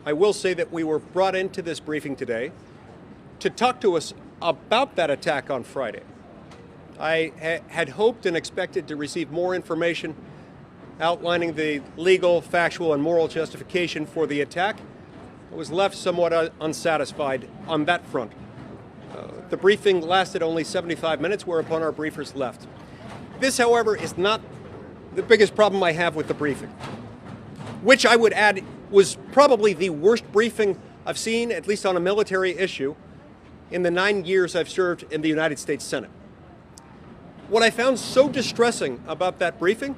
I will say that we were brought into this briefing today to talk to us about that attack on Friday. I had hoped and expected to receive more information outlining the legal, factual, and moral justification for the attack. I was left somewhat unsatisfied on that front. The briefing lasted only 75 minutes, whereupon our briefers left. This, however, is not the biggest problem I have with the briefing, which I would add was probably the worst briefing I've seen, at least on a military issue, in the 9 years I've served in the United States Senate. What I found so distressing about that briefing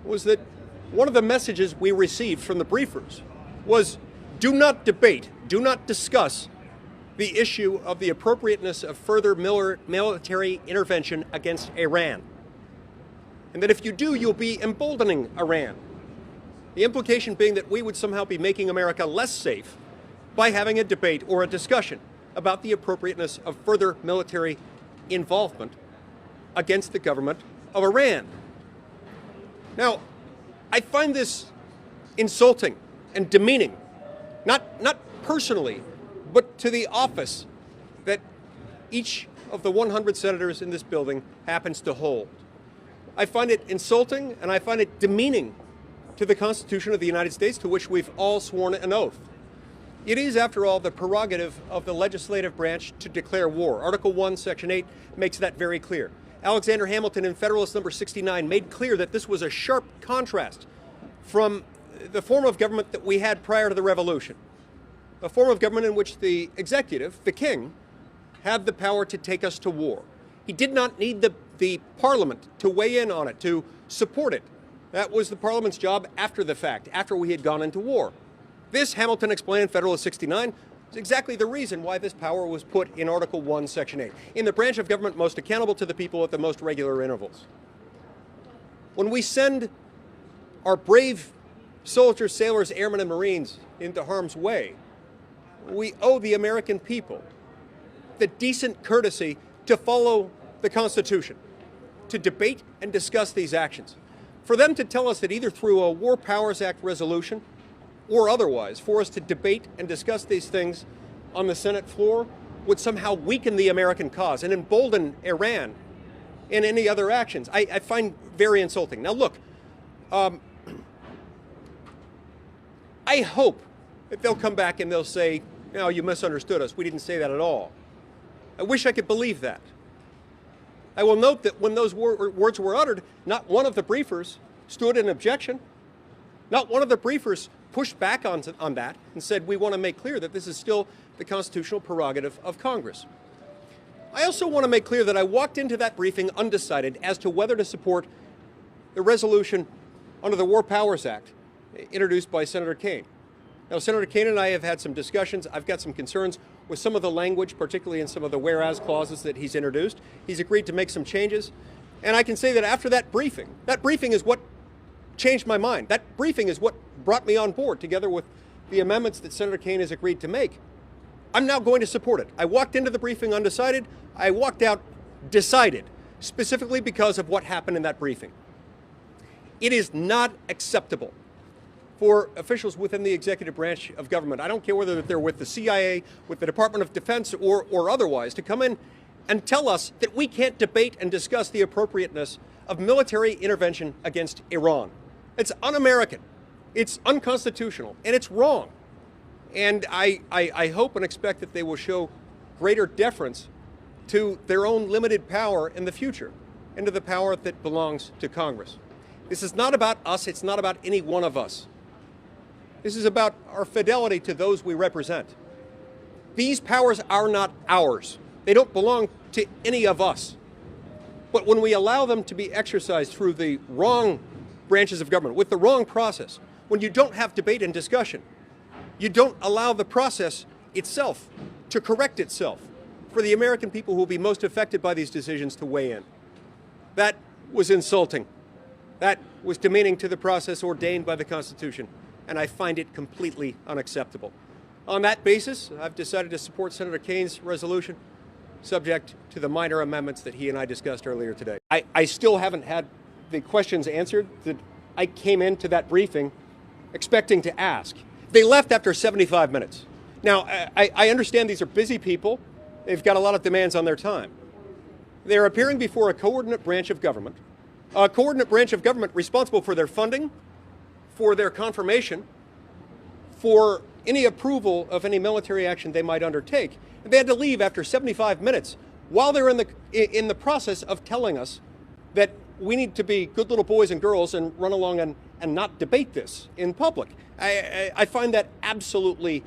was that one of the messages we received from the briefers was, do not debate, do not discuss the issue of the appropriateness of further military intervention against Iran. And that if you do, you'll be emboldening Iran. The implication being that we would somehow be making America less safe by having a debate or a discussion about the appropriateness of further military involvement against the government of Iran. Now, I find this insulting and demeaning, not personally, but to the office that each of the 100 senators in this building happens to hold. I find it insulting and I find it demeaning to the Constitution of the United States, to which we've all sworn an oath. It is, after all, the prerogative of the legislative branch to declare war. Article 1, Section 8 makes that very clear. Alexander Hamilton in Federalist Number 69 made clear that this was a sharp contrast from the form of government that we had prior to the Revolution, a form of government in which the executive, the king, had the power to take us to war. He did not need the parliament to weigh in on it, to support it. That was the parliament's job after the fact, after we had gone into war. This, Hamilton explained in Federalist 69, is exactly the reason why this power was put in Article 1, Section 8, in the branch of government most accountable to the people at the most regular intervals. When we send our brave soldiers, sailors, airmen, and Marines into harm's way, we owe the American people the decent courtesy to follow the Constitution, to debate and discuss these actions. For them to tell us that either through a War Powers Act resolution or otherwise, for us to debate and discuss these things on the Senate floor would somehow weaken the American cause and embolden Iran in any other actions, I find very insulting. Now look, I hope that they'll come back and they'll say, no, you misunderstood us. We didn't say that at all. I wish I could believe that. I will note that when those words were uttered, not one of the briefers stood in objection. Not one of the briefers pushed back on that and said, we want to make clear that this is still the constitutional prerogative of Congress. I also want to make clear that I walked into that briefing undecided as to whether to support the resolution under the War Powers Act introduced by Senator Kaine. Now, Senator Kaine and I have had some discussions. I've got some concerns with some of the language, particularly in some of the whereas clauses that he's introduced. He's agreed to make some changes. And I can say that after that briefing is what changed my mind. That briefing is what brought me on board, together with the amendments that Senator Kaine has agreed to make. I'm now going to support it. I walked into the briefing undecided. I walked out decided, specifically because of what happened in that briefing. It is not acceptable for officials within the executive branch of government, I don't care whether they're with the CIA, with the Department of Defense, or otherwise, to come in and tell us that we can't debate and discuss the appropriateness of military intervention against Iran. It's un-American, it's unconstitutional, and it's wrong. And I hope and expect that they will show greater deference to their own limited power in the future, and to the power that belongs to Congress. This is not about us, it's not about any one of us. This is about our fidelity to those we represent. These powers are not ours. They don't belong to any of us. But when we allow them to be exercised through the wrong branches of government, with the wrong process, when you don't have debate and discussion, you don't allow the process itself to correct itself for the American people who will be most affected by these decisions to weigh in. That was insulting. That was demeaning to the process ordained by the Constitution, and I find it completely unacceptable. On that basis, I've decided to support Senator Kaine's resolution, subject to the minor amendments that he and I discussed earlier today. I still haven't had the questions answered that I came into that briefing expecting to ask. They left after 75 minutes. Now, I understand these are busy people. They've got a lot of demands on their time. They're appearing before a coordinate branch of government responsible for their funding, for their confirmation, for any approval of any military action they might undertake. And they had to leave after 75 minutes while they're in the process of telling us that we need to be good little boys and girls and run along and not debate this in public. I find that absolutely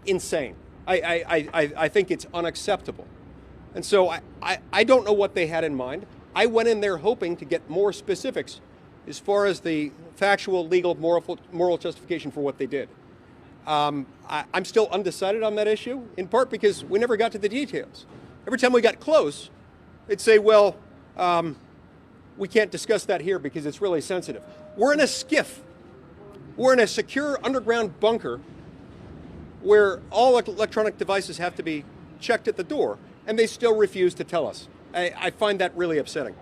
insane. I think it's unacceptable. And so I don't know what they had in mind. I went in there hoping to get more specifics as far as the factual, legal, moral justification for what they did. I'm still undecided on that issue, in part because we never got to the details. Every time we got close, they'd say, well, we can't discuss that here because it's really sensitive. We're in a scif. We're in a secure underground bunker where all electronic devices have to be checked at the door, and they still refuse to tell us. I find that really upsetting.